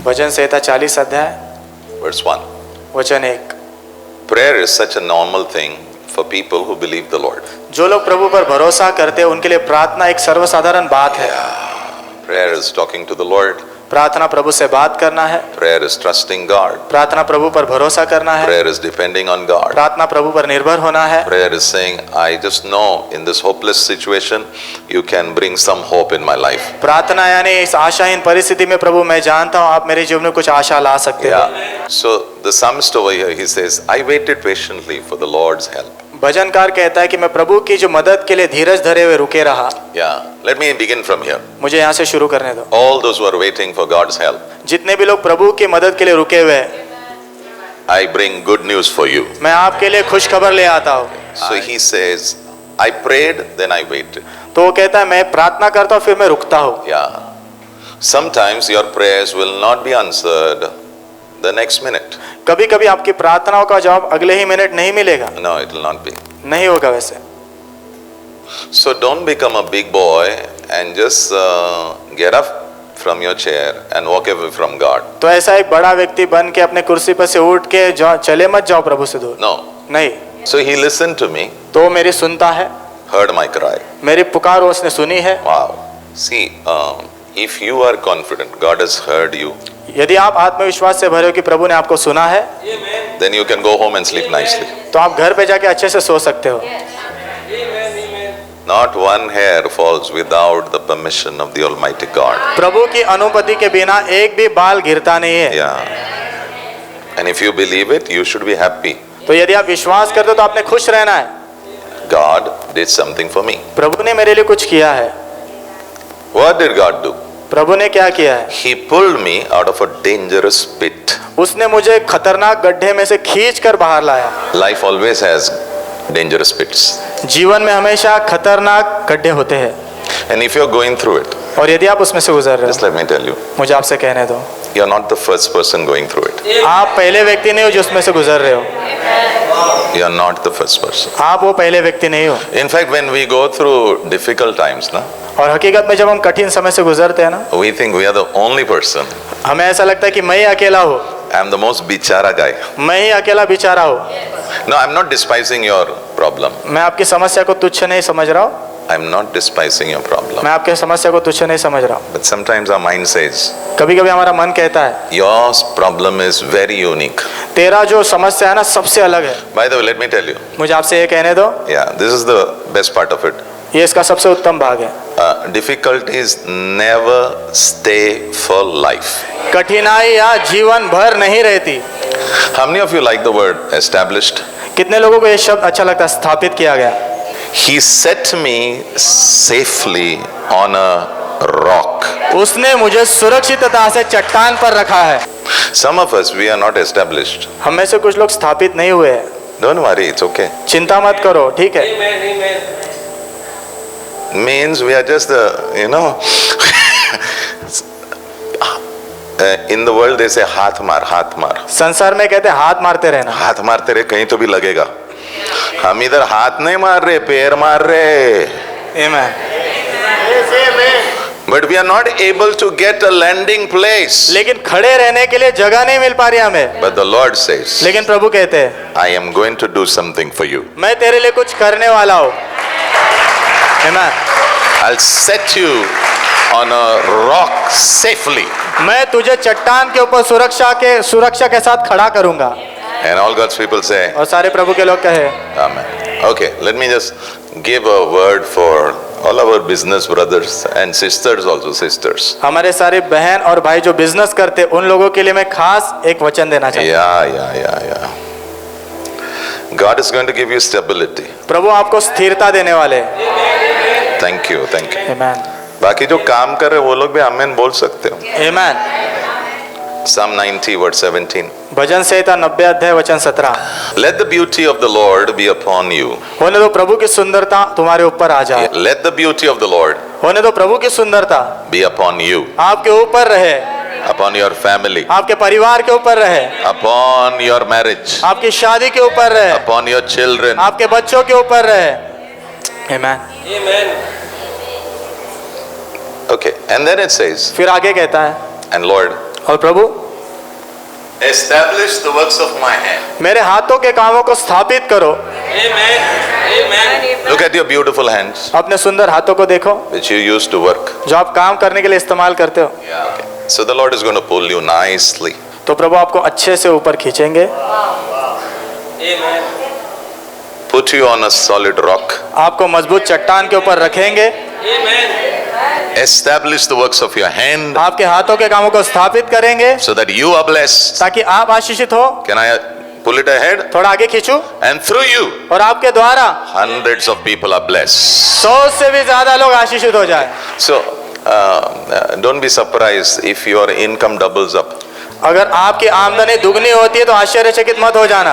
भजन संहिता 40 अध्याय verse 1. वचन 1। Prayer is such a normal thing for people who believe the Lord. जो लोग प्रभु पर भरोसा करते हैं उनके लिए प्रार्थना एक सर्वसाधारण बात है। Prayer is talking to the Lord. प्रार्थना प्रभु से बात करना है। Prayer is trusting God. प्रार्थना प्रभु पर भरोसा करना है। Prayer is depending on God. प्रार्थना प्रभु पर निर्भर होना है। Prayer is saying, I just know in this hopeless situation, you can bring some hope in my life. प्रार्थना यानी इस आशाहीन परिस्थिति में प्रभु मैं जानता हूँ आप मेरे जीवन में कुछ आशा ला सकते हो। So the psalmist over here, he says, I waited patiently for the Lord's help. भजनकार कहता है कि मैं प्रभु की जो मदद के लिए धीरज धरे हुए रुके रहा। Yeah, let me begin from here. मुझे यहाँ से शुरू करने दो। All those who are waiting for God's help, जितने भी लोग प्रभु की मदद के लिए रुके हुए हैं, I bring good news for you. मैं आपके लिए खुश खबर ले आता हूँ। So he says, I prayed, then I waited. तो वो कहता है मैं प्रार्थना करता हूँ फिर मैं रुकता हूँ। Yeah. Sometimes your prayers will not be answered the next minute. कभी कभी आपकी प्रार्थनाओं का जवाब अगले ही मिनट नहीं मिलेगा। No, it will not be. नहीं होगा वैसे। So don't become a big boy and just get up from your chair and walk away from God. तो ऐसा एक बड़ा व्यक्ति बन के अपने कुर्सी पर से उठ के चले मत जाओ प्रभु से दूर। No. नहीं। So he listened to me, तो मेरी सुनता है, heard my cry. मेरी पुकार उसने सुनी है। Wow. See, if you are confident God has heard you, यदि आप आत्मविश्वास से भरे हो कि प्रभु ने आपको सुना है, then you can go home and sleep nicely. तो आप घर पे जाके अच्छे से सो सकते हो। Not one hair falls without the permission of the Almighty God. प्रभु की अनुमति के बिना एक भी बाल गिरता नहीं है। Yeah. And if you believe it, you should be happy. तो यदि आप विश्वास करते हो तो आपने खुश रहना है। God did something for me. प्रभु ने मेरे लिए कुछ किया है। What did God do? प्रभु ने क्या किया है? He pulled me out of a dangerous pit. उसने मुझे खतरनाक गड्ढे में से खींच कर बाहर लाया। Life always has dangerous pits. जीवन में हमेशा खतरनाक गड्ढे होते हैं। And if you're going through it, और यदि आप उसमें से गुजर रहे just हो, let me tell you, मुझे आपसे कहने दो, you're not the first person going through it. आप पहले व्यक्ति नहीं हो जो उसमें से गुजर रहे हो। You're not the first person. आप वो पहले व्यक्ति नहीं हो। In fact, when we go through difficult times, na, और हकीकत में जब हम कठिन समय से गुजरते हैं ना, we think we are the only person. हमें ऐसा लगता है कि मैं ही अकेला हूँ, I'm the most bichara guy. मैं ही अकेला बेचारा हूँ। No, I'm not despising your problem. मैं आपकी समस्या को तुच्छ नहीं समझ रहा हूँ। I'm not despising your problem. मैं आपकी समस्या को तुच्छ नहीं समझ रहा हूँ। But sometimes our mind says, कभी कभी हमारा मन कहता है your problem is very unique. तेरा जो समस्या है ना सबसे अलग है। By the way, let me tell you. मुझे आपसे ये कहने दो, Yeah, this is the best part of it. ये इसका सबसे उत्तम भाग है। Difficulties never stay for life. कठिनाइयाँ जीवन भर नहीं रहती। How many of you like the word established? कितने लोगों को ये शब्द अच्छा लगता है, स्थापित किया गया। He set me safely on a rock. उसने मुझे सुरक्षितता से चट्टान पर रखा है। Some of us, we are not established. हम में से कुछ लोग स्थापित नहीं हुए हैं। Don't worry, it's okay. चिंता मत करो, ठीक है। Means we are just the, in the world they say हाथ मार, हाथ मार. संसार में कहते हैं हाथ मारते रहना। हाथ मारते रहे कहीं तो भी लगेगा. हम इधर हाथ नहीं मार रहे, पैर मार रहे. आमीन। But we are not able to get a landing place. लेकिन खड़े रहने के लिए जगह नहीं मिल पा रही हमें। But the Lord says, लेकिन प्रभु कहते हैं I am going to do something for you. मैं तेरे लिए कुछ करने वाला हूँ। आमीन। I'll set you on a rock safely. मैं तुझे चट्टान के ऊपर सुरक्षा के साथ खड़ा करूंगा। And all God's people say, और सारे प्रभु के लोग कहे Amen. Okay, let me just give a word for all our business brothers and sisters also, sisters. हमारे सारे बहन और भाई जो बिजनेस करते उन लोगों के लिए मैं खास एक वचन देना चाहता हूँ। Yeah. God is going to give you stability. प्रभु आपको स्थिरता देने वाले हैं। Thank you. आमीन। बाकी जो काम कर रहे हैं वो लोग भी आमीन बोल सकते हो. आमीन। Psalm 90 verse 17. भजन संहिता 90 अध्याय वचन 17। Let the beauty of the Lord be upon you. होने दो प्रभु की सुंदरता तुम्हारे ऊपर आ जाए। Let the beauty of the Lord होने दो प्रभु की सुंदरता be upon you, आपके ऊपर रहे, upon your family, आपके परिवार के ऊपर रहे, upon your marriage, आपकी शादी के ऊपर रहे, upon your children. आपके बच्चों के ऊपर रहे। आमीन। Okay, and then it says, फिर आगे कहता है and Lord, और प्रभु establish the works of my hand. मेरे हाथों के कामों को स्थापित करो। Look at your beautiful hands, अपने सुंदर हाथों को देखो which you use to work. जो आप काम करने के लिए इस्तेमाल करते हो। Okay. So the Lord is going to pull you nicely. तो प्रभु आपको अच्छे से ऊपर खींचेंगे, Put you on a solid rock. आपको मजबूत चट्टान के ऊपर रखेंगे, Establish the works of your hand आपके हाथों के कामों को स्थापित करेंगे so that you are blessed. ताकि आप आशीषित हो। Can I pull it ahead? थोड़ा आगे खींचूं, And through you, और आपके द्वारा hundreds of people are blessed. 100 से भी ज्यादा लोग आशीषित हो जाए। So don't be surprised if your income doubles up. अगर आपकी आमदनी दुगनी होती है तो आश्चर्यचकित मत हो जाना।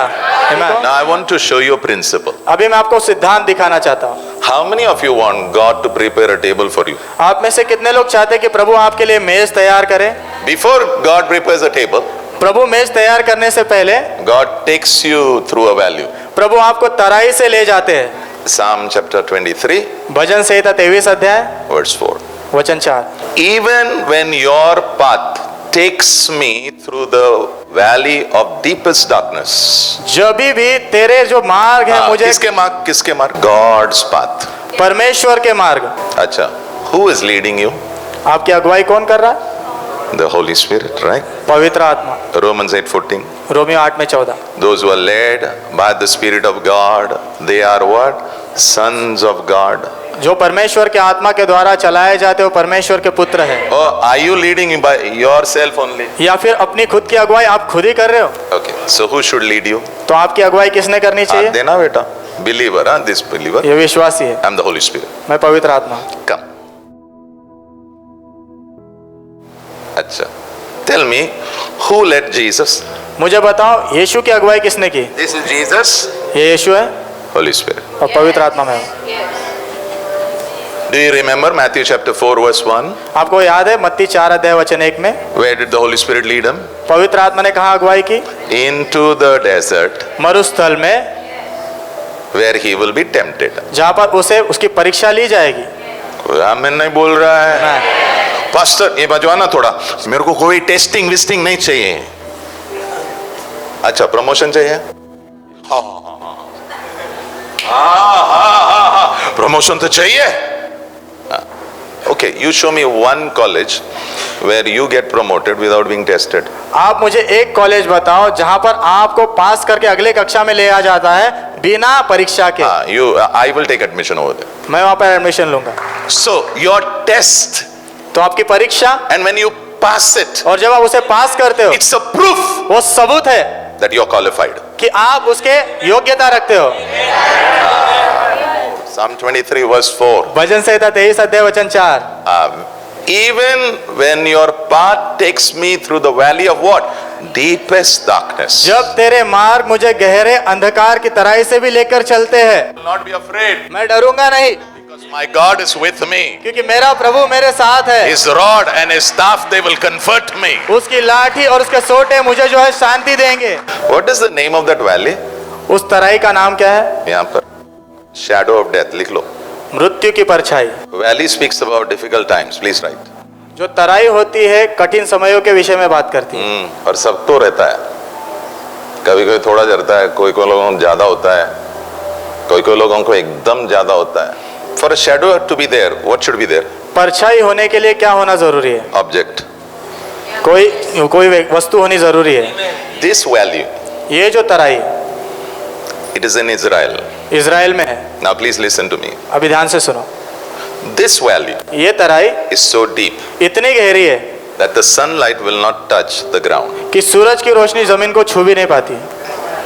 Amen। Now I want to show you a principle. अभी मैं आपको सिद्धांत दिखाना चाहता हूँ। How many of you want God to prepare a table for you? आप में से कितने लोग चाहते हैं कि प्रभु आपके लिए मेज तैयार करें? Before God prepares a table, प्रभु मेज तैयार करने से पहले God takes you through a valley. प्रभु आपको तराई से ले जाते हैं। Psalm chapter 23, भजन संहिता 23 अध्याय verse 4. वचन 4। Even when your path takes me through the valley of deepest darkness. जब भी तेरे जो मार्ग है मुझे किसके मार्ग? God's path. परमेश्वर के मार्ग। अच्छा, who is leading you? आपकी अगुवाई कौन कर रहा है? The Holy Spirit, right? पवित्र आत्मा। Romans 8:14. रोमियो 8 में 14। Those who are led by the Spirit of God, they are what? Sons of God. जो परमेश्वर के आत्मा के द्वारा चलाए जाते हो परमेश्वर के पुत्र है। Or are you leading by yourself only? या फिर अपनी खुद की अगुवाई आप खुद ही कर रहे हो? Okay, so who should lead you? तो आपकी अगुवाई किसने करनी चाहिए? देना बेटा, believer, this believer. ये विश्वासी है। I'm the Holy Spirit. मैं पवित्र आत्मा। Come. अच्छा, tell me, who led Jesus? मुझे बताओ यीशु की अगुवाई किसने की? This is Jesus. ये यीशु है Holy Spirit. और पवित्र आत्मा में है। Do you remember Matthew chapter 4 verse 1? आपको याद है मत्ती 4 अध्याय वचन 1 में Where did the Holy Spirit lead him? पवित्र आत्मा ने कहाँ अगुवाई की? Into the desert मरुस्थल में, where he will be tempted. जहाँ पर उसे उसकी परीक्षा ली जाएगी। कोई आमीन नहीं बोल रहा है। पास्टर ये बजवाना थोड़ा, मेरे को कोई टेस्टिंग विस्टिंग नहीं चाहिए। अच्छा, प्रमोशन चाहिए? हाँ, प्रमोशन तो चाहिए। Okay, you show me one college where you get promoted without being tested. आप मुझे एक कॉलेज बताओ जहाँ पर आपको पास करके अगले कक्षा में ले आ जाता है बिना परीक्षा के। I will take admission over there. मैं वहाँ पर एडमिशन लूंगा। So your test, तो आपकी परीक्षा, and when you pass it, और जब आप उसे पास करते हो, it's a proof वो सबूत है that you are qualified. कि आप उसके योग्यता रखते हो। Psalm 23 verse 4. भजन संहिता 23 अध्याय वचन 4। Even when your path takes me through the valley of what? Deepest darkness. जब तेरे मार्ग मुझे गहरे अंधकार की तराई से भी लेकर चलते हैं, I will not be afraid मैं डरूंगा नहीं, because my God is with me. क्योंकि मेरा प्रभु मेरे साथ है। His rod and his staff, they will comfort me. उसकी लाठी और उसके सोटे मुझे जो है शांति देंगे। What is the name of that valley? उस तराई का नाम क्या है? यहाँ पर shadow of death लिख लो। मृत्यु की परछाई। Valley speaks about difficult times. Please write. जो तराई होती है कठिन समयों के विषय में बात करती है। और सब तो रहता है, कभी कोई थोड़ा जरता है, कोई कोई लोगों को ज्यादा होता है, कोई कोई लोगों को एकदम ज्यादा होता है। For a shadow to be there, what should be there? परछाई होने के लिए क्या होना जरूरी है? Object. कोई वस्तु होनी जरूरी है। This valley, ये जो तराई it is in Israel. Israel में है। Now please listen to me. अभी ध्यान से सुनो। This valley ये तराई is so deep इतनी गहरी है that the sunlight will not touch the ground. कि सूरज की रोशनी जमीन को छू भी नहीं पाती।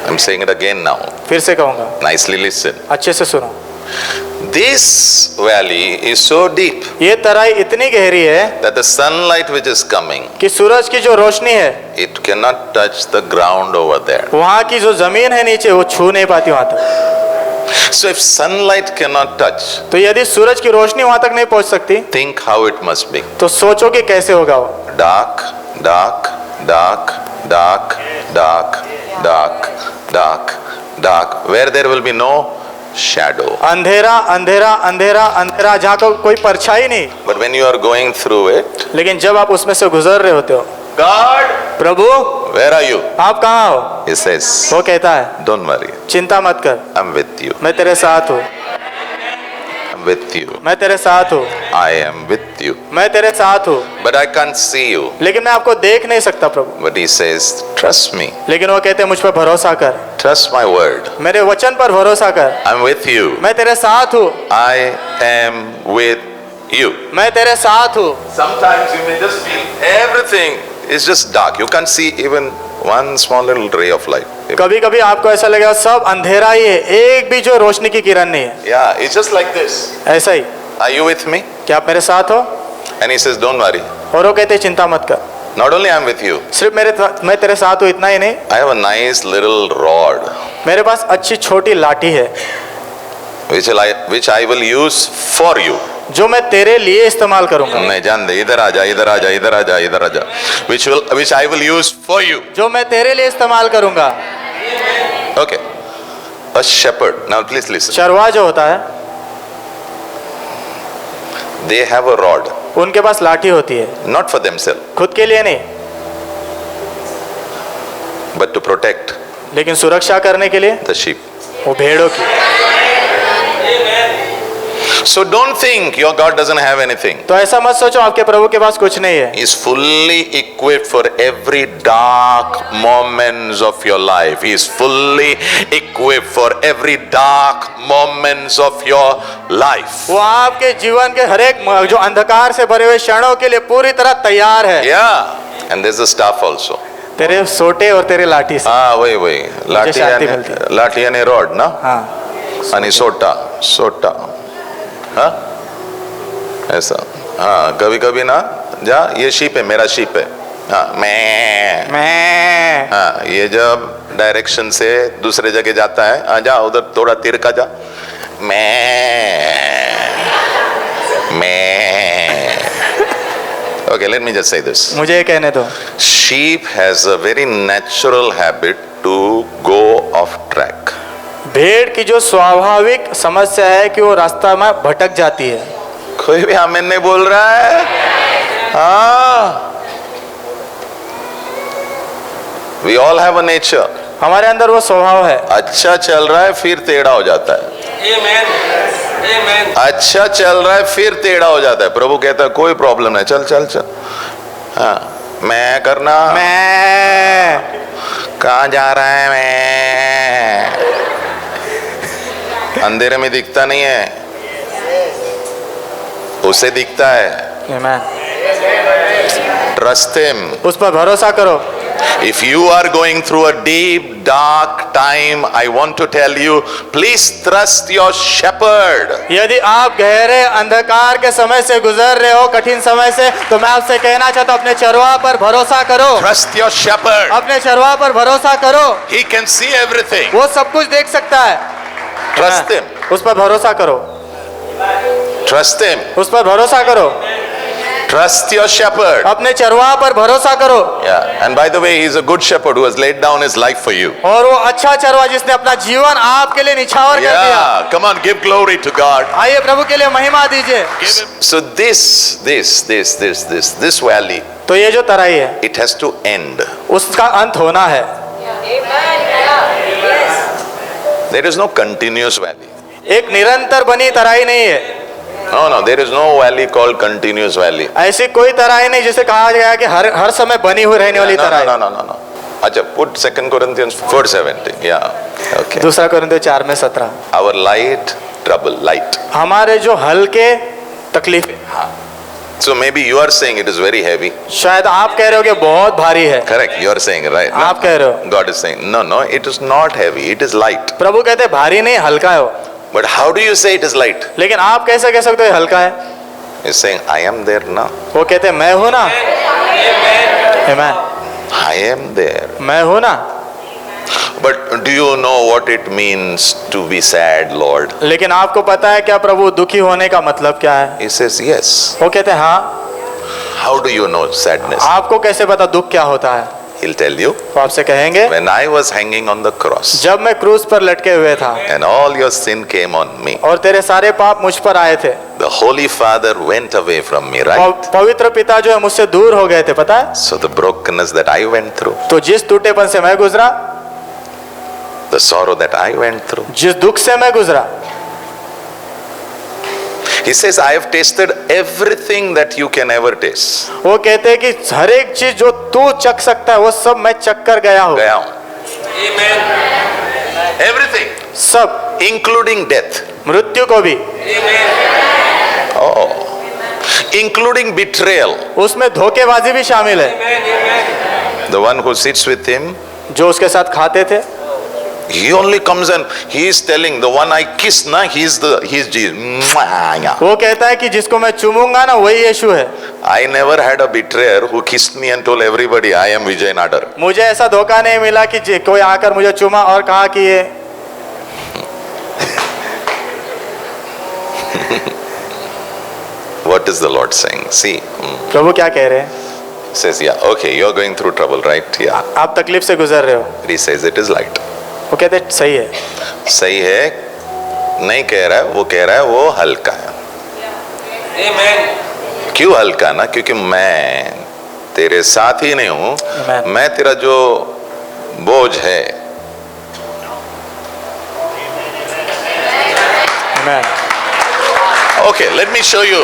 I'm saying it again now. फिर से कहूंगा, Nicely listen. अच्छे से सुनो। This valley is so deep ये तराई इतनी गहरी है that the sunlight which is coming, कि सूरज की जो रोशनी है it cannot touch the ground over there. वहाँ की जो जमीन है नीचे वो छू नहीं पाती वहां तक। So if sunlight cannot touch, तो यदि सूरज की रोशनी वहां तक नहीं पहुंच सकती, think how it must be. तो सोचो कि कैसे होगा वो। Dark, dark, dark, dark, dark, dark, dark, dark, where there will be no shadow. अंधेरा अंधेरा अंधेरा अंधेरा, जहाँ को कोई परछाई नहीं। But when you are going through it, लेकिन जब आप उसमें से गुजर रहे होते हो, God, Prabhu where are you? आप कहाँ हो? He says, वो कहता है don't worry, चिंता मत कर, I'm with you. मैं तेरे साथ हूँ, I'm with you. मैं तेरे साथ हूँ, I am with you. मैं तेरे साथ हूँ, But I can't see you. लेकिन मैं आपको देख नहीं सकता प्रभु। But he says, trust me. लेकिन वो कहते हैं मुझ पर भरोसा कर, Trust my word. मेरे वचन पर भरोसा कर, I'm with you. मैं तेरे साथ हूँ, I am with you. मैं तेरे साथ हूँ। Sometimes you may just feel everything is just dark. You can't see even one small little ray of light. कभी कभी आपको ऐसा लगेगा सब अंधेरा ही है, एक भी जो रोशनी की किरण नहीं है। Yeah, it's just like this. ऐसा ही, Are you with me? क्या आप मेरे साथ हो? And he says, don't worry. और वो कहते हैं चिंता मत कर, Not only I'm with you, सिर्फ मैं तेरे साथ हूँ इतना ही नहीं, I have a nice little rod मेरे पास अच्छी छोटी लाठी है which I will use for you. जो मैं तेरे लिए इस्तेमाल करूंगा, नहीं जान दे, इधर आ जा, इधर आ जा, इधर आ जा, इधर आ जा. Which I will use for you. जो मैं तेरे लिए इस्तेमाल करूंगा। Okay. A shepherd. Now please listen. चरवाहा जो होता है, They have a rod, उनके पास लाठी होती है, not for themselves, खुद के लिए नहीं, but to protect लेकिन सुरक्षा करने के लिए the sheep. वो भेड़ों की। So don't think your God doesn't have anything. तो ऐसा मत सोचो आपके प्रभु के पास कुछ नहीं है। He is fully equipped for every dark moments of your life. He is fully equipped for every dark moments of your life. वो आपके जीवन के हर एक जो अंधकार से भरे हुए क्षणों के लिए पूरी तरह तैयार है। Yeah. And there's a staff also. तेरे सोटे और तेरे लाठी से। हाँ वही लाठी यानी रॉड ना, हाँ, आणि सोटा हाँ ऐसा। हाँ कभी कभी ना जा, ये शीप है, मेरा शीप है, हाँ मैं हाँ, ये जब डायरेक्शन से दूसरे जगह जाता है, हाँ जा उधर थोड़ा तिरका जा, मैं Okay, let me just say this. मुझे ये कहने दो, Sheep has a very natural habit to go off track. भेड़ की जो स्वाभाविक समस्या है कि वो रास्ता में भटक जाती है। कोई भी आमीन नहीं बोल रहा है? हाँ, we all have a nature. हमारे अंदर वो स्वभाव है। अच्छा चल रहा है फिर टेढ़ा हो जाता है। अच्छा चल रहा है फिर टेढ़ा हो जाता है। प्रभु कहता है कोई प्रॉब्लम नहीं, चल चल चल। हाँ, मैं करना, मैं कहाँ जा रहा है? मैं अंधेरे में दिखता नहीं है, उसे दिखता है। Amen. Trust him. उस पर भरोसा करो। If you are going through a deep dark time, I want to tell you, please trust your shepherd. यदि आप गहरे अंधकार के समय से गुजर रहे हो, कठिन समय से, तो मैं आपसे कहना चाहता हूँ अपने चरवाहा पर भरोसा करो। Trust your shepherd. अपने चरवाहा पर भरोसा करो। He can see everything. वो सब कुछ देख सकता है। Trust him. उस पर भरोसा करो। Trust him. उस पर भरोसा करो। Trust your shepherd. अपने चरवाहा पर भरोसा करो। Yeah. And by the way, he is a good shepherd who has laid down his life for you. और वो अच्छा चरवाहा जिसने अपना जीवन आपके लिए निछावर कर दिया। Yeah. Come on, give glory to God. आइए प्रभु के लिए महिमा दीजिए। So this valley, तो ये जो तराई है, it has to end. उसका अंत होना है। There is no continuous valley. एक निरंतर बनी तराई नहीं है। No, there is no valley called continuous valley. ऐसी कोई तराई नहीं जिसे कहा गया कि हर समय बनी हुई रहने वाली तराई। No. अच्छा, put 2 Corinthians 4:17. Yeah. Okay. दूसरा कोरिन्थियों 4:17। Our light trouble, light. हमारे जो हल्के तकलीफ, So maybe you are saying it is very heavy. शायद आप कह रहे हो कि बहुत भारी है। Correct, you are saying right. आप कह रहे हो। God is saying no, it is not heavy, it is light. प्रभु कहते हैं भारी नहीं, हल्का है वो। But how do you say it is light? लेकिन आप कैसे कह सकते हो हल्का है? He's saying I am there now. वो कहते हैं मैं हूं ना। Amen. I am there. मैं हूं ना। But do you know what it means to be sad, Lord? लेकिन आपको पता है क्या प्रभु दुखी होने का मतलब क्या है? He says yes. वो कहते हैं हाँ। How do you know sadness? आपको कैसे पता दुख क्या होता है? he'll tell you, वो आपसे कहेंगे when I was hanging on the cross जब मैं क्रूस पर लटके हुए था and all your sin came on me, और तेरे सारे पाप मुझ पर आए थे, the Holy Father went away from me, right? पवित्र पिता जो है मुझसे दूर हो गए थे, पता है? So the brokenness that I went through, तो जिस टूटेपन से मैं गुजरा, the sorrow that I went through, जिस दुख से मैं गुजरा, he says, I have tasted everything that you can ever taste. वो कहते हैं कि हर एक चीज जो तू चख सकता है वो सब मैं चख कर गया हूँ। गया हूं। Everything, सब, including death. मृत्यु को भी, Oh, including betrayal. उसमें धोखेबाजी भी शामिल है। The one who sits with him, जो उसके साथ खाते थे, he only comes and he is telling, the one I kiss, na, he's Jesus. Mwah. वो कहता है कि जिसको मैं चूमूंगा ना वही यीशु है। I never had a betrayer who kissed me and told everybody, I am Vijay Nadar. मुझे ऐसा धोखा नहीं मिला कि कोई आकर मुझे चूमा और कहा कि ये What is the Lord saying? See, प्रभु क्या कह रहे हैं? says, yeah, okay, you're going through trouble, right? Yeah. आप तकलीफ से गुजर रहे हो। He says, it is light. वो कहते हैं सही है, सही है, नहीं कह रहा है, वो कह रहा है वो हल्का है। क्यों हल्का ना? क्योंकि मैं तेरे साथ ही नहीं हूं, मैं तेरा जो बोझ है, Amen. Okay, let me show you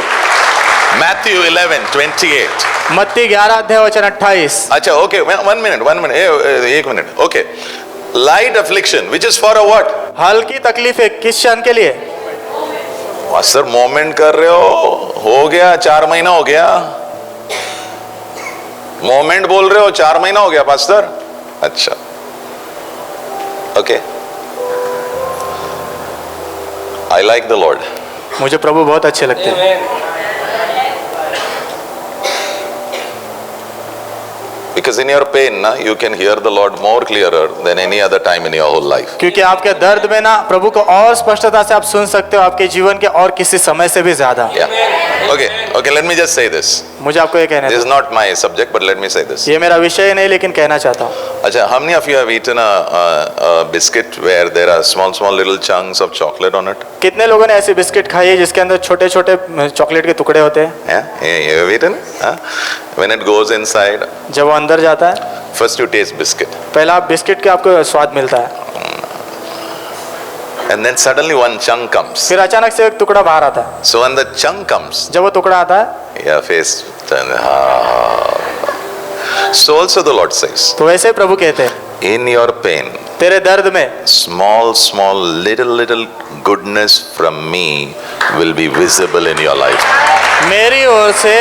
Matthew 11:28. मत्ती 11 अध्याय वचन 28। अच्छा, okay, one minute, एक minute, okay. Light affliction, which is for a what? हल्की तकलीफ है किस क्षण के लिए? सर मोमेंट कर रहे हो गया 4 महीना हो गया, मोमेंट बोल रहे हो 4 महीना हो गया पास्टर। अच्छा, okay, I like the Lord. मुझे प्रभु बहुत अच्छे लगते हैं, because in your pain na, you can hear the Lord more clearer than any other time in your whole life. क्योंकि आपके दर्द में ना प्रभु को और स्पष्टता से आप सुन सकते हो आपके जीवन के और किसी समय से भी ज्यादा। Yeah. Okay, let me just say this. मुझे आपको ये कहना This is not my subject, but let me say this. ये मेरा विषय नहीं लेकिन कहना चाहता हूँ। अच्छा, how many of you have eaten a biscuit where there are small little chunks of chocolate on it? कितने लोगों ने ऐसी बिस्किट खाई है जिसके अंदर छोटे छोटे चॉकलेट के टुकड़े होते हैं? Yeah, you have eaten? When it goes inside, जब वो अंदर जाता है, first you taste biscuit, पहला आप बिस्किट का आपको स्वाद मिलता है, and then suddenly one chunk comes. फिर अचानक से एक टुकड़ा बाहर आता है। So when the chunk comes, जब वो टुकड़ा आता है, your face turns. So also the Lord says, तो वैसे प्रभु कहते हैं in your pain, तेरे दर्द में small little goodness from me will be visible in your life. मेरी ओर से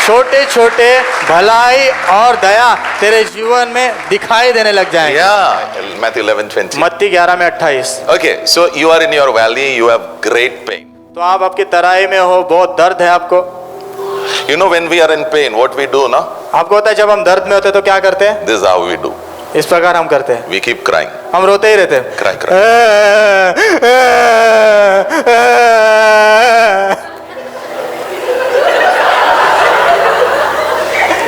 छोटे छोटे भलाई और दया तेरे जीवन में दिखाई देने लग जाएंगे। Yeah, Matthew 11:20. मत्ती 11 में 28। Okay, so you are in your valley, you have great pain. तो आप आपकी तराई में हो, बहुत दर्द है आपको। You know when we are in pain, what we do, no? आपको पता है जब हम दर्द में होते हैं तो क्या करते हैं? This is how we do. इस प्रकार हम करते हैं, We keep crying. हम रोते ही रहते हैं। Cry.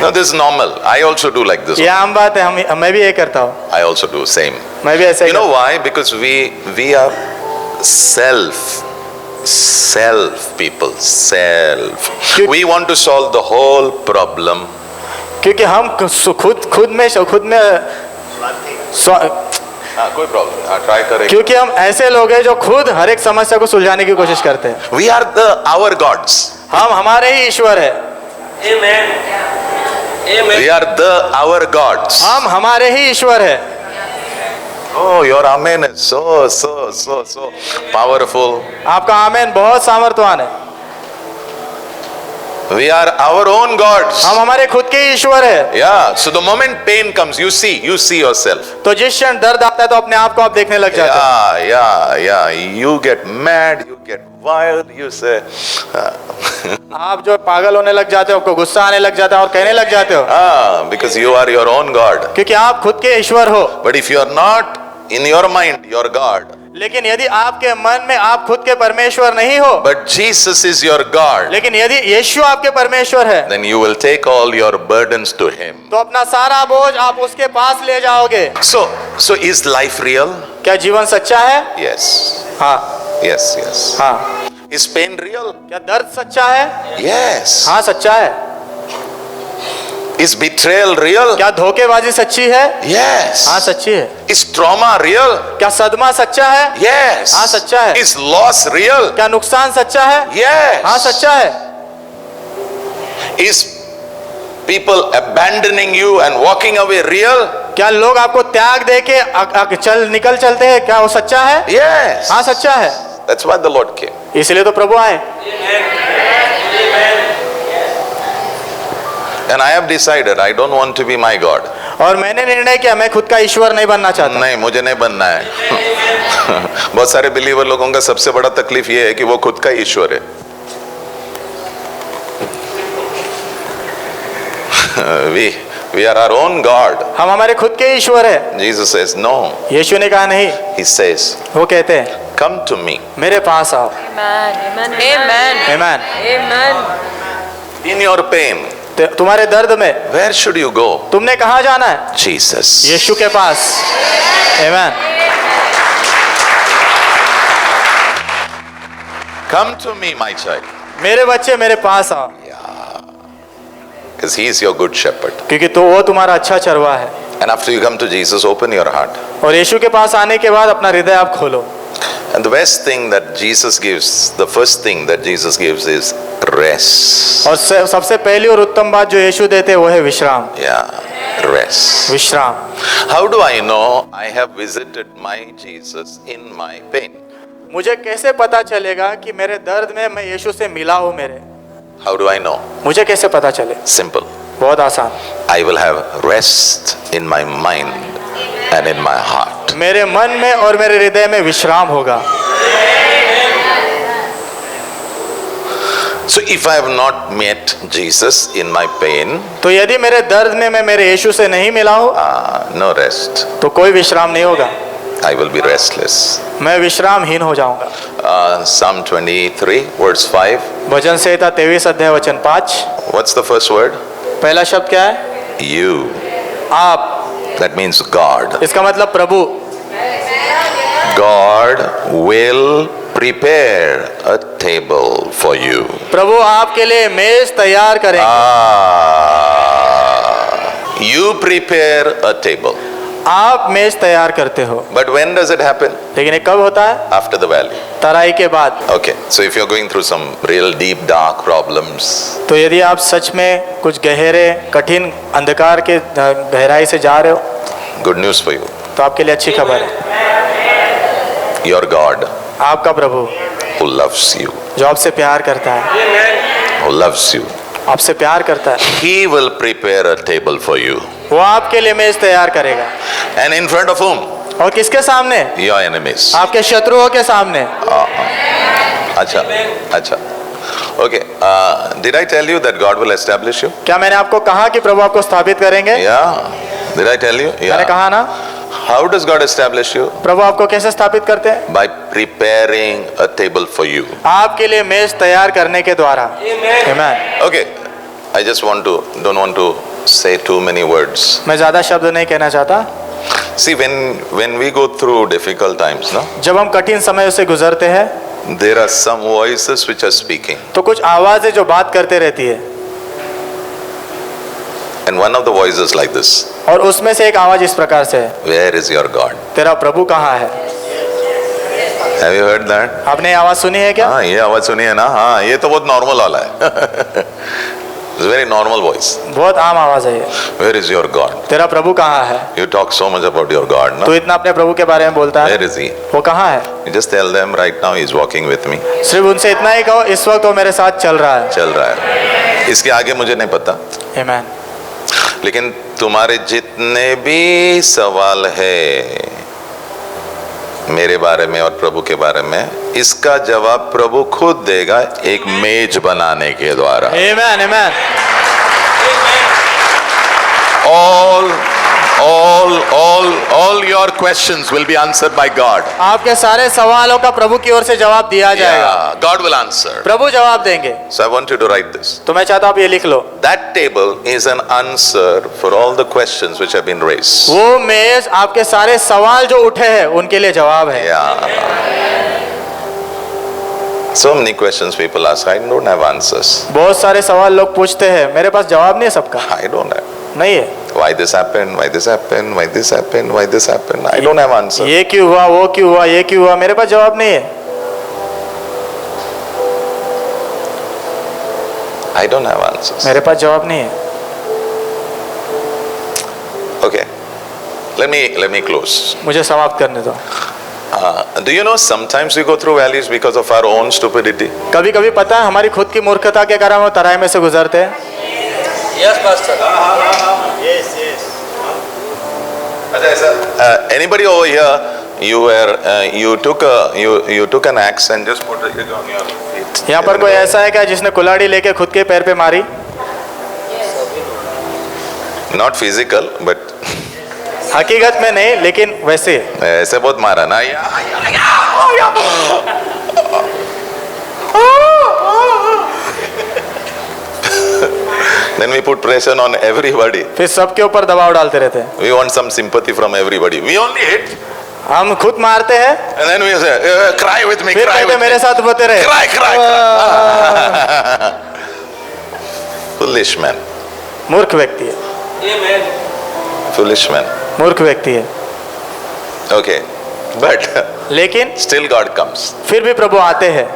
No, this is normal. I also do like this. ये आम बात है, मैं भी ये करता हूँ, I also do same. मैं भी ऐसे You know why? Because we are self people. We want to solve the whole problem. क्योंकि हम खुद में कोई प्रॉब्लम ट्राई करें, क्योंकि हम ऐसे लोग हैं जो खुद हर एक समस्या को सुलझाने की कोशिश करते हैं। We are our gods. हम हमारे ही ईश्वर है। We are our gods. हम हमारे ही ईश्वर है। Oh, your amen is so powerful. आपका आमेन बहुत सामर्थ्यवान है। We are our own gods. हम हमारे खुद के ईश्वर है। Yeah. So the moment pain comes, you see yourself. तो जिस क्षण दर्द आता है तो अपने आप को आप देखने लग जाते हैं। Yeah. You get mad, you get wild, you say. आप जो पागल होने लग जाते हो, आपको गुस्सा आने लग जाता है और कहने लग जाते हो। Because you are your own God. क्योंकि आप खुद के ईश्वर हो। But if you are not in your mind, your God. लेकिन यदि आपके मन में आप खुद के परमेश्वर नहीं हो, but Jesus is your God, लेकिन यदि यीशु आपके परमेश्वर है, then you will take all your burdens to Him. तो अपना सारा बोझ आप उसके पास ले जाओगे। So is life real? क्या जीवन सच्चा है? Yes. हाँ Yes. हाँ। Is pain real? क्या दर्द सच्चा है? Yes. हाँ सच्चा है। Is betrayal real? क्या धोखेबाजी सच्ची है? Yes. हाँ सच्ची है। Is trauma real? क्या सदमा सच्चा है? Yes. हाँ सच्चा है। Is loss real? क्या नुकसान सच्चा है? Yes. हाँ सच्चा है। Is people abandoning you and walking away real? क्या लोग आपको त्याग दे के निकल चलते हैं, क्या वो सच्चा है? Yes. हाँ सच्चा है। That's why the Lord came. इसलिए तो प्रभु आए। And I have decided I don't want to be my God. और मैंने निर्णय किया मैं खुद का ईश्वर नहीं बनना चाहता। नहीं, मुझे नहीं बनना है। बहुत सारे बिलीवर लोगों का सबसे बड़ा तकलीफ ये है कि वो खुद का ईश्वर है। We are our own God. हम हमारे खुद के ईश्वर है। Jesus says no. यीशु ने कहा नहीं। He says, वो कहते हैं come to me. मेरे पास आओ। Amen. Amen. Amen. Amen. In your pain, तुम्हारे दर्द में where should you go? तुमने कहाँ जाना है? Jesus. यीशु के पास। Amen. Come to me, my child. मेरे बच्चे मेरे पास आओ। Because he is your good shepherd. क्योंकि तो वो तुम्हारा अच्छा चरवा है। And after you come to Jesus, open your heart. और यीशु के पास आने के बाद अपना हृदय आप खोलो। And the best thing that Jesus gives, the first thing that Jesus gives is rest. और सबसे पहली और उत्तम बात जो यीशु देते हैं वो है विश्राम। Yeah, rest. विश्राम। How do I know I have visited my Jesus in my pain? मुझे कैसे पता चलेगा कि मेरे दर्द में मैं यीशु से मिला हूँ मेरे? How do I know? मुझे कैसे पता चले? Simple. बहुत आसान। I will have rest in my mind and in my heart. मेरे मन में और मेरे हृदय में विश्राम होगा। So if I have not met Jesus in my pain, तो यदि मेरे दर्द में मैं मेरे यीशु से नहीं मिला हूँ, no rest. तो कोई विश्राम नहीं होगा। I will be restless. मैं विश्रामहीन हो जाऊंगा। Psalm 23, verse 5. भजन संहिता 23 अध्याय वचन 5। What's the first word? पहला शब्द क्या है? You. आप। That means God. इसका मतलब प्रभु। God will prepare a table for you. प्रभु आपके लिए मेज तैयार करेंगे। You prepare a table. आप मेज तैयार करते हो। But when does it happen? लेकिन ये कब होता है? After the valley. तराई के बाद। Okay, so if you're going through some real deep dark problems, तो यदि आप सच में कुछ गहरे कठिन अंधकार के गहराई से जा रहे हो, good news for you. तो आपके लिए अच्छी खबर है। Your God आपका प्रभु who loves you, जो आपसे प्यार करता है, who loves you, आपसे प्यार करता है, He will prepare a table for you. वो आपके लिए मेज तैयार करेगा। And in front of whom? और किसके सामने? Your enemies. आपके शत्रुओं के सामने। अच्छा. Okay. Did I tell you that God will establish you? क्या मैंने आपको कहा कि प्रभु आपको स्थापित करेंगे? Yeah. Did I tell you? मैंने Yeah. कहा ना। How does God establish you? प्रभु आपको कैसे स्थापित करते हैं? By preparing a table for you. आपके लिए मेज तैयार करने के द्वारा। Amen. Okay. I just don't want to say too many words. मैं ज्यादा शब्द नहीं कहना चाहता। See, when we go through difficult times, no? जब हम कठिन समय से गुजरते हैं, There are some voices which are speaking. तो कुछ आवाजें जो बात करते रहती है। And one of the voices like this. और उसमें से एक आवाज इस प्रकार से है, Where is your God? तेरा प्रभु कहाँ है? Have you heard that? आपने ये आवाज सुनी है क्या? हाँ, ये आवाज सुनी है ना? हाँ, ये तो बहुत नॉर्मल वाला है. It's a very normal voice. बहुत आम आवाज है ये। Where is your God? तेरा प्रभु कहाँ है? You talk so much about your God, no? तू इतना अपने प्रभु के बारे में बोलता है। Where is he? वो कहाँ है? You just tell them right now he's walking with me. सिर्फ उनसे इतना ही कहो, इस वक्त वो मेरे साथ चल रहा है। चल रहा है. इसके आगे मुझे नहीं पता. Amen. लेकिन तुम्हारे जितने भी सवाल है मेरे बारे में और प्रभु के बारे में, इसका जवाब प्रभु खुद देगा एक मेज बनाने के द्वारा. Amen. Amen. all your questions will be answered by God. आपके सारे सवालों का प्रभु की ओर से जवाब दिया जाएगा। Yeah, God will answer. प्रभु जवाब देंगे। So I want you to write this. तो मैं चाहता हूँ आप ये लिख लो। That table is an answer for all the questions which have been raised. वो मेज आपके सारे सवाल जो उठे हैं उनके लिए जवाब है। Yeah. So many questions people ask. I don't have answers. बहुत सारे सवाल लोग पूछते हैं, मेरे पास जवाब नहीं है सबका। I don't have. नहीं है। Why this happened? Why this happened? Why this happened? Why this happened? I don't have answer. ये क्यों हुआ, वो क्यों हुआ, ये क्यों हुआ, मेरे पास जवाब नहीं है। I don't have answers. मेरे पास जवाब नहीं है। Okay. Let me close. मुझे समाप्त करने दो। Do you know sometimes we go through valleys because of our own stupidity? कभी कभी पता है हमारी खुद की मूर्खता के कारण हम तराई में से गुजरते हैं। Yes, Pastor. अच्छा ऐसा anybody over here you took an axe and just put it on your feet? यहाँ पर कोई ऐसा है क्या जिसने कुल्हाड़ी लेके खुद के पैर पे मारी? Not physical but हकीकत में नहीं, लेकिन वैसे ऐसे बहुत मारा ना। Then we put pressure on everybody. फिर सबके ऊपर दबाव डालते रहते हैं। We want some sympathy from everybody. We only hit. हम खुद मारते हैं, And then we say, cry with me, फिर cry कहते with मेरे me. साथ होते रहे। Cry. Foolish man. मूर्ख व्यक्ति है, Foolish man. मूर्ख व्यक्ति है। Okay. But लेकिन still God comes. फिर भी प्रभु आते हैं,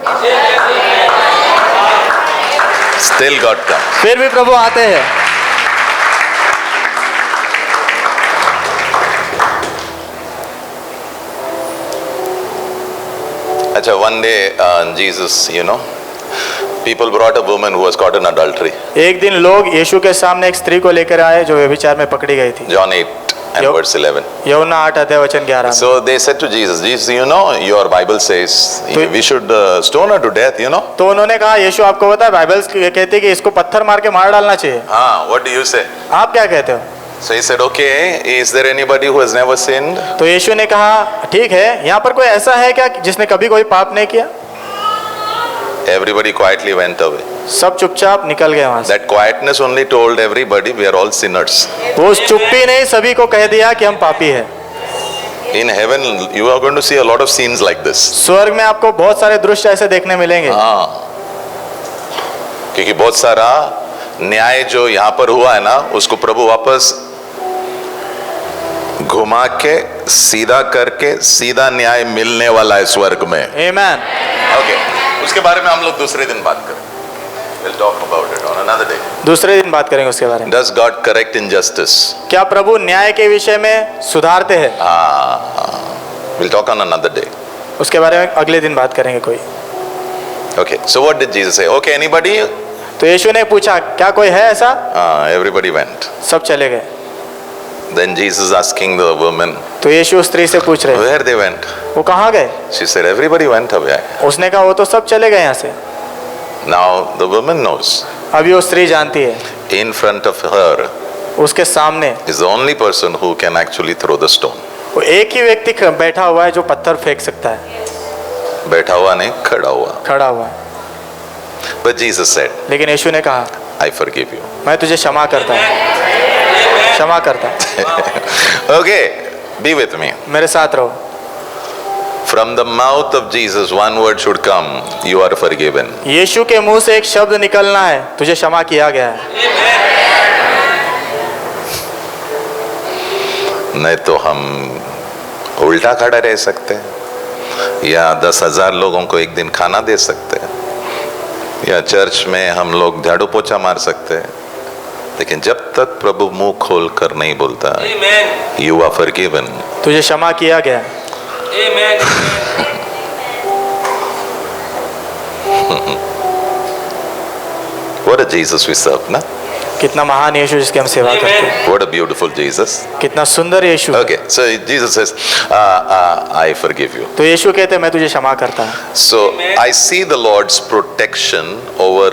Still God comes. फिर भी प्रभु आते हैं। Acha, one day Jesus, people brought a woman who was caught in adultery. एक दिन लोग यीशु के सामने एक स्त्री को लेकर आए जो व्यभिचार में पकड़ी गई थी। John 8 and Yo- verse 11. यूहन्ना 8 अध्याय वचन 11 में। So they said to Jesus, your Bible says we should stone her to death, तो उन्होंने कहा, यीशु आपको पता है बाइबल कहती है कि इसको पत्थर मार के मार डालना चाहिए। What do you say? आप क्या कहते हो? So he said, okay, is there anybody who has never sinned? तो यीशु ने कहा, ठीक है, यहाँ पर कोई ऐसा है क्या जिसने कभी कोई पाप नहीं किया? Everybody quietly went away. सब चुपचाप निकल गए वहां से। That quietness only told everybody we are all sinners. वो उस चुप्पी ने सभी को कह दिया कि हम पापी हैं। In heaven, you are going to see a lot of scenes like this. स्वर्ग में आपको बहुत सारे दृश्य ऐसे देखने मिलेंगे। क्योंकि बहुत सारा न्याय जो यहाँ पर हुआ है ना, उसको प्रभु वापस घुमा के सीधा करके सीधा न्याय मिलने वाला है स्वर्ग में। आमीन। ओके, उसके बारे में हम लोग दूसरे दिन बात करें। We'll talk about it on another day. दूसरे दिन बात करेंगे उसके बारे में। Does God correct injustice? क्या प्रभु न्याय के विषय में सुधारते हैं? We'll talk on another day. उसके बारे में अगले दिन बात करेंगे कोई। Okay, so what did Jesus say? Okay, anybody? तो यीशु ने पूछा, क्या कोई है ऐसा? Everybody went. सब चले गए। Then Jesus asking the woman, तो यीशु स्त्री से पूछ रहे, where they went? वो कहाँ गए? She said, everybody went away. उसने कहा, वो तो सब चले गए यहाँ से। Now the woman knows. अभी वो स्त्री जानती है, In front of her उसके सामने is the only person who can actually throw the stone. वो एक ही व्यक्ति बैठा हुआ है जो पत्थर फेंक सकता है। बैठा हुआ नहीं, खड़ा हुआ. खड़ा हुआ है। But Jesus said, लेकिन यीशु ने कहा, I forgive you. मैं तुझे क्षमा करता हूँ, क्षमा करता हूँ। Okay, be with me. मेरे साथ रहो। From the mouth of Jesus, one word should come, you are forgiven. यीशु के मुंह से एक शब्द निकलना है, तुझे क्षमा किया गया है। नहीं तो हम उल्टा खड़ा रह सकते हैं, या 10,000 लोगों को एक दिन खाना दे सकते हैं, या चर्च में हम लोग झाड़ू पोछा मार सकते हैं, लेकिन जब तक प्रभु मुंह खोल कर नहीं बोलता, you are forgiven, तुझे क्षमा किया गया है। What a Jesus we serve, ना? कितना महान यीशु जिसकी हम सेवा करते हैं। What a beautiful Jesus. कितना सुंदर यीशु। Okay, so Jesus says, I forgive you. तो यीशु कहते हैं, मैं तुझे क्षमा करता हूँ। So I see the Lord's protection over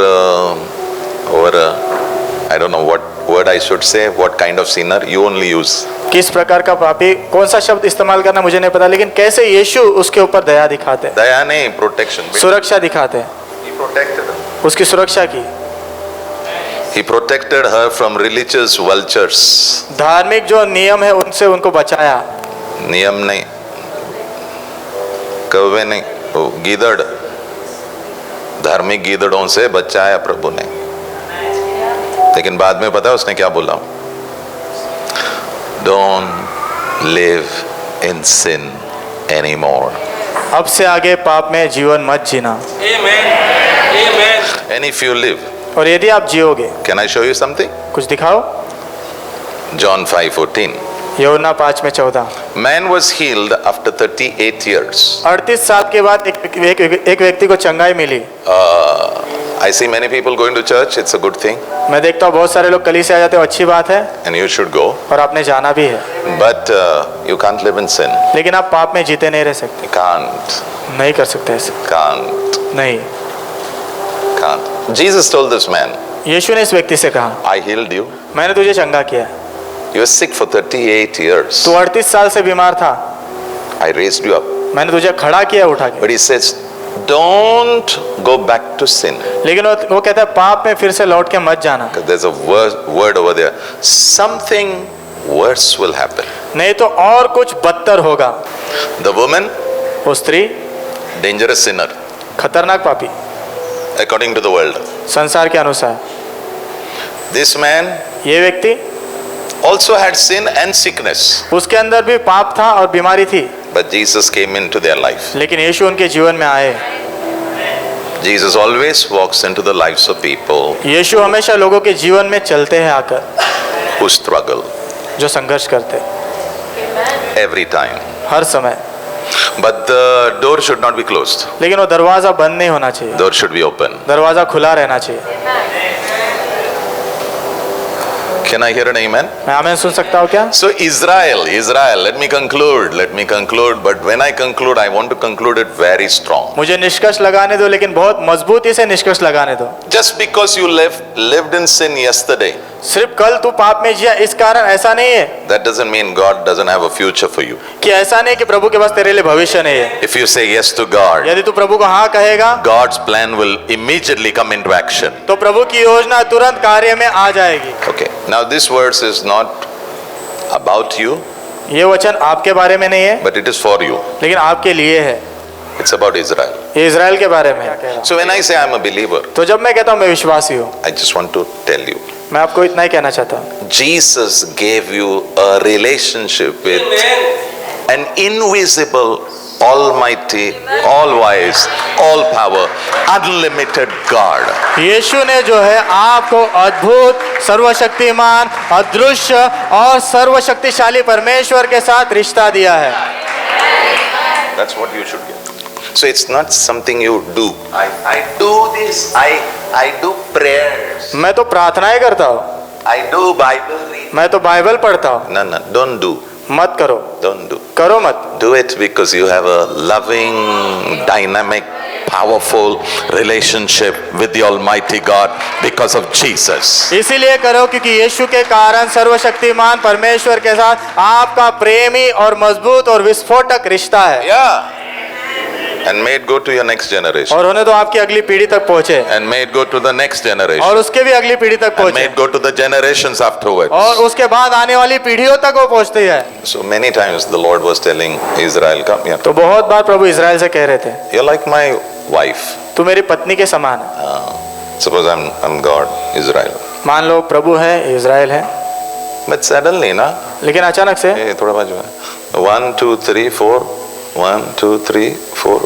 I don't know word I should say, what kind of sinner, you only use. किस प्रकार का पापी, कौन सा शब्द इस्तेमाल करना मुझे नहीं पता, लेकिन कैसे यीशु उसके ऊपर दया दिखाते हैं, दया नहीं, protection. सुरक्षा दिखाते हैं, He protected her. उसकी सुरक्षा की। He protected her from religious vultures. धार्मिक जो नियम है उनसे उनको बचाया। नियम नहीं, कौवे नहीं, वो गीदड़, धार्मिक गीदड़ों से बचाया प्रभु ने। लेकिन बाद में पता है उसने क्या बोला? Don't live in sin anymore. अब से आगे पाप में जीवन मत जीना। Amen. Amen. And if you live, और यदि आप जियोगे, can I show you something? कुछ दिखाओ। John 5:14. यूहन्ना 5:14। Man was healed after 38 years. 38 साल के बाद एक व्यक्ति को चंगाई मिली। I see many people going to church. It's a good thing, मैं देखता हूँ बहुत सारे लोग कलीसिया से आ जाते हैं, अच्छी बात है, and you should go. और आपने जाना भी है, But you can't live in sin. लेकिन आप पाप में जीते नहीं रह सकते, You can't. नहीं कर सकते ऐसे, Can't. नहीं। Can't. Jesus told this man, यीशु ने इस व्यक्ति से कहा, I healed you. मैंने तुझे चंगा किया। You were sick for 38 years. तू 38 साल से बीमार था, I raised you up. मैंने तुझे खड़ा किया उठा के। But he says, don't go back to sin. लेकिन वो कहता है पाप में फिर से लौट के मत जाना, Because there's a word over there. Something worse will happen. नहीं तो और कुछ बदतर होगा। The woman, वो स्त्री dangerous sinner, खतरनाक पापी according to the world. संसार के अनुसार। This man ये व्यक्ति also had sin and sickness. उसके अंदर भी पाप था और बीमारी थी, But Jesus came into their life. लेकिन यीशु उनके जीवन में आए। Jesus always walks into the lives of people यीशु हमेशा लोगों के जीवन में चलते हैं आकर, who struggle जो संघर्ष करते हैं every time. हर समय। But the door should not be closed. लेकिन वो दरवाजा बंद नहीं होना चाहिए, Door should be open. दरवाजा खुला रहना चाहिए। Can I hear an amen? मैं आमीन सुन सकता हूँ क्या? So Israel, let me conclude. But when I conclude, I want to conclude it very strong. मुझे निष्कर्ष लगाने दो, लेकिन बहुत मजबूती से निष्कर्ष लगाने दो। Just because you lived in sin yesterday, सिर्फ कल तू पाप में जिया इस कारण ऐसा नहीं है that doesn't mean God doesn't have a future for you. कि ऐसा नहीं कि प्रभु के पास तेरे लिए भविष्य नहीं है। If you say yes to God, यदि तू प्रभु को हाँ कहेगा, God's plan will immediately come into action. तो प्रभु की योजना तुरंत कार्य में आ जाएगी। Okay. Now this verse is not about you, ये वचन आपके बारे में नहीं है, but it is for you. लेकिन आपके लिए है। It's about Israel. ये इज़राइल के बारे में है। So when I say I'm a believer, तो जब मैं कहता हूँ मैं विश्वासी हूँ, I just want to tell you, मैं आपको इतना ही कहना चाहता हूँ, Jesus gave you a relationship with Amen. an invisible, almighty, all-wise, all-power, unlimited God. यीशु ने जो है आपको अद्भुत, सर्वशक्तिमान, अदृश्य और सर्वशक्तिशाली परमेश्वर के साथ रिश्ता दिया है। That's what you should get. So it's not something you do. I do this. I do prayers. मैं तो प्रार्थनाएं करता हूँ, I do Bible reading. मैं तो बाइबल पढ़ता हूँ। No, don't do. मत करो, Don't do. करो मत। Do it because you have a loving, dynamic, powerful relationship with the Almighty God because of Jesus. इसीलिए करो क्योंकि यीशु के कारण सर्वशक्तिमान परमेश्वर के साथ आपका प्रेमी और मजबूत और विस्फोटक रिश्ता है। Yeah. And may it go to your next generation. और होने तो आपकी अगली पीढ़ी तक पहुंचे, And may it go to the next generation. और उसके भी अगली पीढ़ी तक And may पहुंचे, it go to the generations afterwards. और उसके बाद आने वाली पीढ़ियों तक वो पहुंचती है। So many times the Lord was telling Israel, come here. तो बहुत बार प्रभु इज़राइल से कह रहे थे, You're like my wife. तू मेरी पत्नी के समान है। Suppose I'm God, Israel. मान लो प्रभु है, इज़राइल है, But suddenly, na, लेकिन अचानक से hey, थोड़ा बाजू है. 1, 2, 3, 4. 1, 2, 3, 4,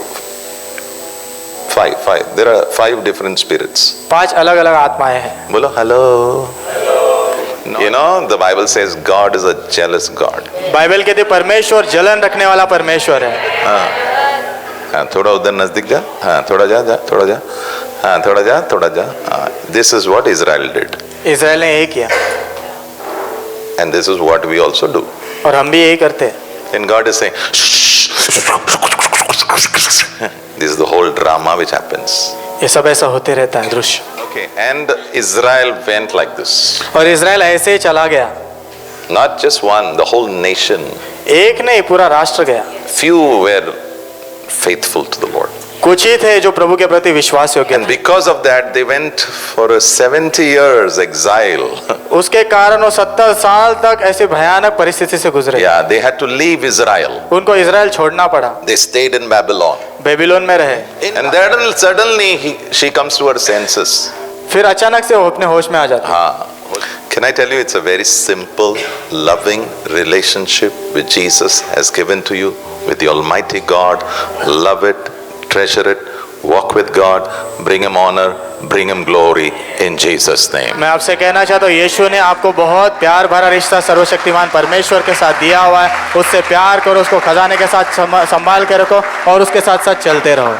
5. There are 5 different spirits. 5 अलग अलग आत्माएं हैं। बोलो hello. You know, the Bible says God is a jealous God. Bible कहते परमेश्वर जलन रखने वाला परमेश्वर है। हाँ, थोड़ा उधर नजदीक जा. हाँ, थोड़ा जा. हाँ, थोड़ा जा. This is what Israel did. Israel ने यही किया, And this is what we also do. और हम भी यही करते हैं। And God is saying, shh. This is the whole drama which happens. ये सब ऐसा होते रहता है दृश्य। Okay, and Israel went like this. और इज़राइल ऐसे ही चला गया, Not just one, the whole nation. एक नहीं पूरा राष्ट्र गया। Few were faithful to the Lord. कुछ ही थे जो प्रभु के प्रति विश्वास योग्य And थे। because of that, they went for a 70 years exile. उसके कारण वो 70 साल तक ऐसी भयानक परिस्थिति से गुजरे। Yeah, they had to leave Israel. उनको इज़राइल छोड़ना पड़ा, They stayed in Babylon. Babylon में रहे। And then suddenly she comes to her senses. फिर अचानक से वो अपने होश में आ जाता। हाँ. Can I tell you, it's a very simple, loving relationship which Jesus has given to you with the Almighty God. Love it, treasure it, walk with God, bring Him honor, bring Him glory in Jesus' name. मैं आपसे कहना चाहता हूँ, यीशु ने आपको बहुत प्यार भरा रिश्ता सर्वशक्तिमान परमेश्वर के साथ दिया हुआ है। उससे प्यार करो, उसको खजाने के साथ संभाल के रखो और उसके साथ साथ चलते रहो।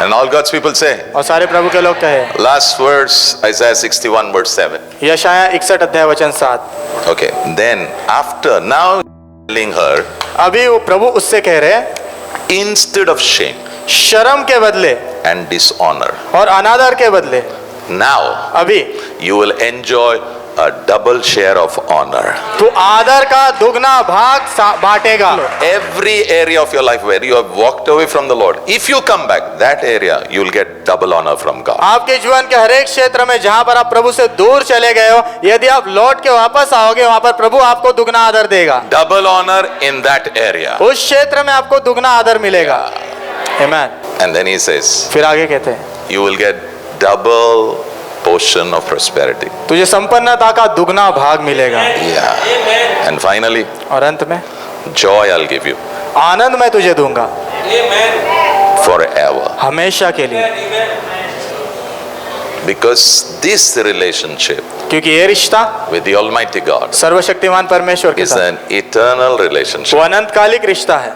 And all God's people say, और सारे प्रभु के लोग कहे। last verse, Isaiah 61 verse 7. यशायाह 61 अध्याय वचन 7। Okay, then after, now telling her, अभी वो प्रभु उससे कह रहे हैं, instead of shame शर्म के बदले and dishonor, और अनादर के बदले now अभी you will enjoy a double share of honor. तू आदर का दुगना भाग बांटेगा। Every area of your life where you have walked away from the Lord, if you come back, that area you will get double honor from God. आपके जीवन के हर एक क्षेत्र में जहां पर आप प्रभु से दूर चले गए हो, यदि आप लौट के वापस आओगे, वहां पर प्रभु आपको दुगना आदर देगा। Double honor in that area. उस क्षेत्र में आपको दुगना आदर मिलेगा। Amen। And then he says, फिर आगे कहते हैं, you will get double portion of prosperity. तुझे संपन्नता का दुगना भाग मिलेगा। Yeah. Amen. And finally, और अंत में joy I'll give you आनंद मैं तुझे दूंगा Amen. forever. हमेशा के लिए, Amen. Because this relationship क्योंकि ये रिश्ता with the Almighty God सर्वशक्तिमान परमेश्वर के is साथ an eternal relationship. वो अनंतकालिक रिश्ता है।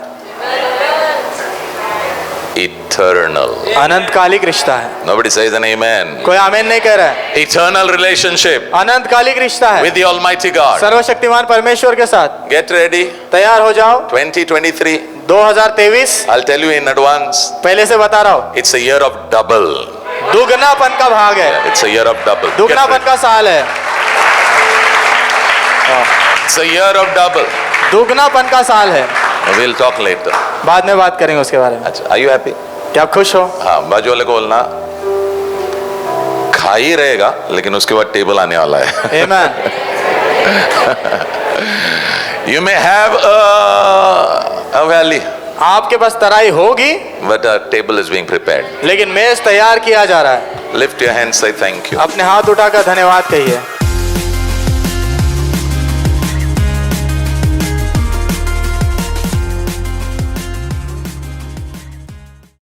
Eternal. अनंतकालिक रिश्ता है। Nobody says an amen. कोई आमीन नहीं कह रहा है। Eternal relationship अनंतकालिक रिश्ता है with the Almighty God. सर्वशक्तिमान परमेश्वर के साथ। Get ready. तैयार हो जाओ। 2023. 2023 I'll tell you in advance. पहले से बता रहा हूँ, It's a year of double. दुगनापन का भाग है, It's a year of double. Get दुगनापन ready. का साल है, It's a year of double. दुगनापन का साल है। We'll talk later. बाद में बात करेंगे उसके बारे में। अच्छा, are you happy? क्या आप खुश हो? हाँ, बाजू वाले को बोलना, खा ही रहेगा लेकिन उसके बाद टेबल आने वाला है। Amen। You may have a valley, आपके पास तराई होगी, but a table is being prepared. लेकिन मेज तैयार किया जा रहा है। Lift your hands, say thank you. अपने हाथ उठाकर धन्यवाद कहिए।